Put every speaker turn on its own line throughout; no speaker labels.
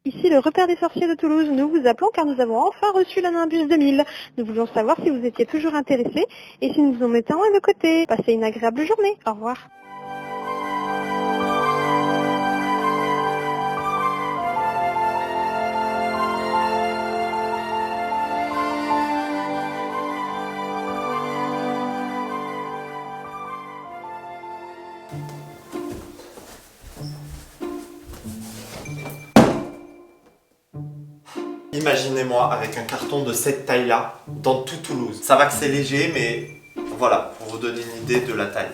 Ici le repère des sorciers de Toulouse. Nous vous appelons car nous avons enfin reçu la Nimbus 2000. Nous voulions savoir si vous étiez toujours intéressé et si nous vous en mettions un de côté. Passez une agréable journée. Au revoir.
Imaginez-moi avec un carton de cette taille-là dans tout Toulouse. Ça va que c'est léger, mais voilà, pour vous donner une idée de la taille.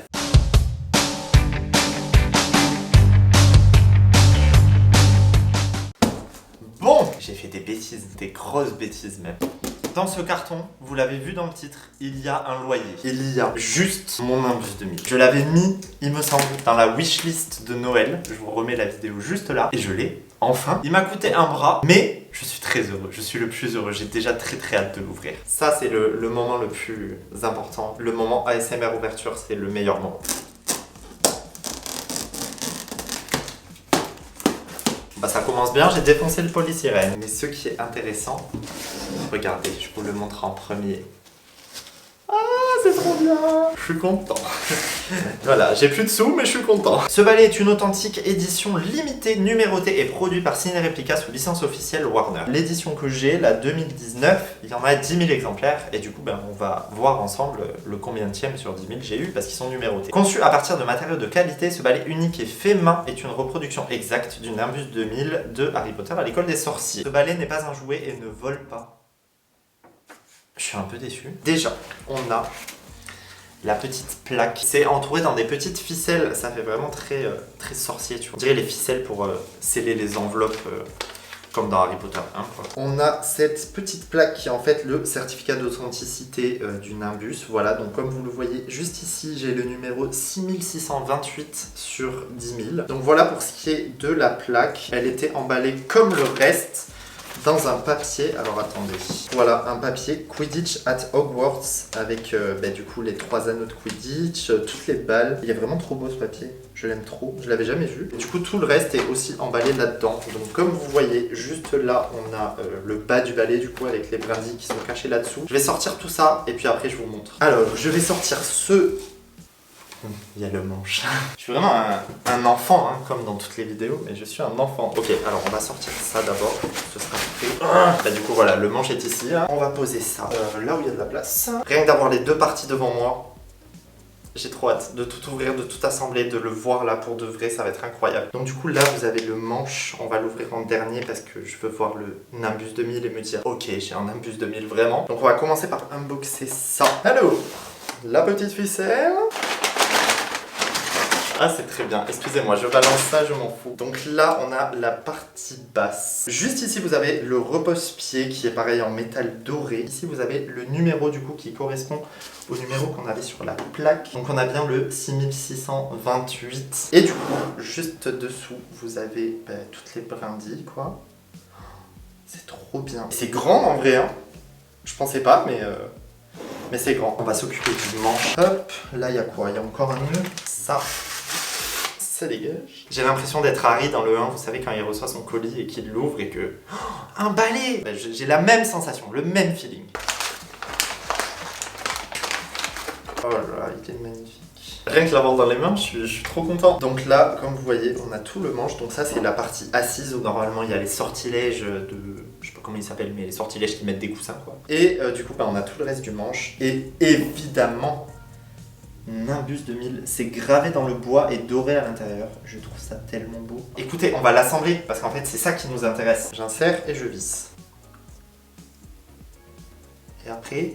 Bon, j'ai fait des bêtises, des grosses bêtises même. Dans ce carton, vous l'avez vu dans le titre, il y a un loyer. Il y a juste mon Nimbus 2000. Je l'avais mis, il me semble, dans la wishlist de Noël. Je vous remets la vidéo juste là. Et je l'ai, enfin. Il m'a coûté un bras, mais je suis très heureux. Je suis le plus heureux. J'ai déjà très hâte de l'ouvrir. Ça, c'est le moment le plus important. Le moment ASMR ouverture, c'est le meilleur moment. Bah ça commence bien, j'ai défoncé le polysirène. Mais ce qui est intéressant, regardez, je vous le montre en premier. Ah, c'est trop bien! Je suis content. Voilà, j'ai plus de sous, mais je suis content. Ce balai est une authentique édition limitée, numérotée et produit par Ciné Replica sous licence officielle Warner. L'édition que j'ai, la 2019, il y en a 10 000 exemplaires. Et du coup, on va voir ensemble le combienième sur 10 000 j'ai eu parce qu'ils sont numérotés. Conçu à partir de matériaux de qualité, ce balai unique et fait main est une reproduction exacte du Nimbus 2000 de Harry Potter à l'école des sorciers. Ce balai n'est pas un jouet et ne vole pas. Je suis un peu déçu. Déjà, on a la petite plaque. C'est entouré dans des petites ficelles. Ça fait vraiment très sorcier, tu vois. On dirait les ficelles pour sceller les enveloppes comme dans Harry Potter 1, quoi. On a cette petite plaque qui est en fait le certificat d'authenticité du Nimbus. Voilà, donc comme vous le voyez juste ici, j'ai le numéro 6628 sur 10 000. Donc voilà pour ce qui est de la plaque. Elle était emballée comme le reste dans un papier, alors attendez, voilà un papier Quidditch at Hogwarts avec du coup les 3 anneaux de Quidditch, toutes les balles. Il est vraiment trop beau ce papier, je l'aime trop, je l'avais jamais vu. Et du coup tout le reste est aussi emballé là-dedans. Donc comme vous voyez, juste là on a le bas du balai du coup avec les brindilles qui sont cachées là-dessous. Je vais sortir tout ça et puis après je vous montre. Alors je vais sortir ce... Il y a le manche. Je suis vraiment un enfant, hein, comme dans toutes les vidéos, mais je suis un enfant. Ok, alors on va sortir ça d'abord, ce sera fait. Bah, du coup voilà, le manche est ici. Hein. On va poser ça là où il y a de la place. Rien que d'avoir les deux parties devant moi, j'ai trop hâte de tout ouvrir, de tout assembler, de le voir là pour de vrai, ça va être incroyable. Donc du coup là vous avez le manche, on va l'ouvrir en dernier parce que je veux voir le Nimbus 2000 et me dire ok, j'ai un Nimbus 2000 vraiment. Donc on va commencer par unboxer ça. Allô, la petite ficelle. Ah c'est très bien, excusez-moi, je balance ça, je m'en fous. Donc là on a la partie basse. Juste ici vous avez le repose-pied qui est pareil en métal doré. Ici vous avez le numéro du coup qui correspond au numéro qu'on avait sur la plaque. Donc on a bien le 6628. Et du coup, juste dessous vous avez toutes les brindilles quoi. C'est trop bien. C'est grand en vrai hein. Je pensais pas mais c'est grand. On va s'occuper du manche. Hop, là il y a quoi? Il y a encore un nœud. Ça dégage. J'ai l'impression d'être Harry dans le 1, vous savez quand il reçoit son colis et qu'il l'ouvre et que... Oh, un balai! J'ai la même sensation, le même feeling. Oh là là, il est magnifique. Rien que l'avoir dans les mains, je suis trop content. Donc là, comme vous voyez, on a tout le manche. Donc ça, c'est la partie assise où normalement il y a les sortilèges de... Je sais pas comment ils s'appellent, mais les sortilèges qui mettent des coussins quoi. Et du coup, on a tout le reste du manche. Et évidemment... Nimbus 2000, c'est gravé dans le bois et doré à l'intérieur. Je trouve ça tellement beau. Écoutez, on va l'assembler parce qu'en fait c'est ça qui nous intéresse. J'insère et je visse. Et après...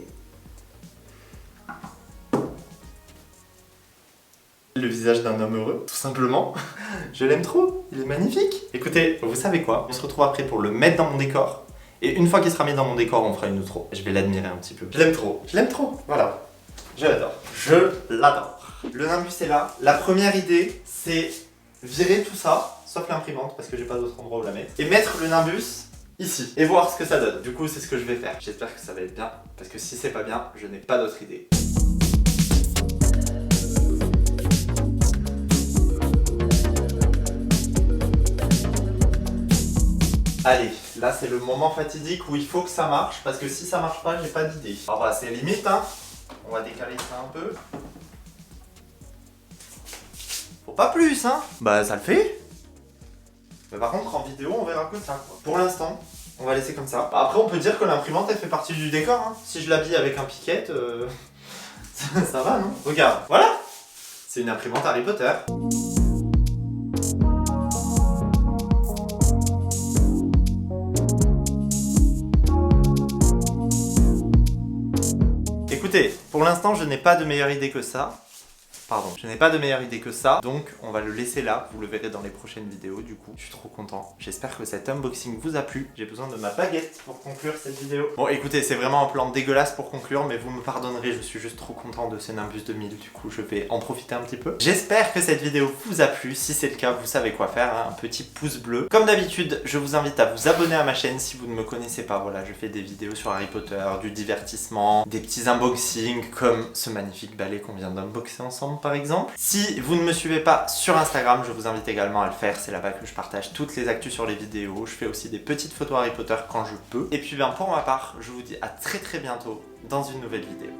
Le visage d'un homme heureux, tout simplement. Je l'aime trop, il est magnifique. Écoutez, vous savez quoi? On se retrouve après pour le mettre dans mon décor. Et une fois qu'il sera mis dans mon décor, on fera une outro. Je vais l'admirer un petit peu. Je l'aime trop, voilà. Je l'adore. Je l'adore. Le Nimbus est là. La première idée, c'est virer tout ça, sauf l'imprimante, parce que j'ai pas d'autre endroit où la mettre, et mettre le Nimbus ici, et voir ce que ça donne. Du coup, c'est ce que je vais faire. J'espère que ça va être bien, parce que si c'est pas bien, je n'ai pas d'autre idée. Allez, là c'est le moment fatidique où il faut que ça marche, parce que si ça marche pas, j'ai pas d'idée. Alors voilà, c'est limite, hein. On va décaler ça un peu. Faut pas plus, hein. Bah ça le fait. Mais par contre, en vidéo, on verra que ça, quoi. Pour l'instant, on va laisser comme ça. Après, on peut dire que l'imprimante, elle fait partie du décor, hein. Si je l'habille avec un piquette, ça va, non? Regarde, voilà. C'est une imprimante Harry Potter. Écoutez, pour l'instant, je n'ai pas de meilleure idée que ça. Pardon, je n'ai pas de meilleure idée que ça, donc on va le laisser là, vous le verrez dans les prochaines vidéos du coup. Je suis trop content, j'espère que cet unboxing vous a plu. J'ai besoin de ma baguette pour conclure cette vidéo. Bon écoutez, c'est vraiment un plan dégueulasse pour conclure, mais vous me pardonnerez, je suis juste trop content de ce Nimbus 2000, du coup je vais en profiter un petit peu. J'espère que cette vidéo vous a plu, si c'est le cas, vous savez quoi faire, hein, un petit pouce bleu. Comme d'habitude, je vous invite à vous abonner à ma chaîne si vous ne me connaissez pas, voilà, je fais des vidéos sur Harry Potter, du divertissement, des petits unboxings comme ce magnifique balai qu'on vient d'unboxer ensemble par exemple. Si vous ne me suivez pas sur Instagram, je vous invite également à le faire, c'est là-bas que je partage toutes les actus sur les vidéos, je fais aussi des petites photos Harry Potter quand je peux. Et puis bien pour ma part, je vous dis à très bientôt dans une nouvelle vidéo.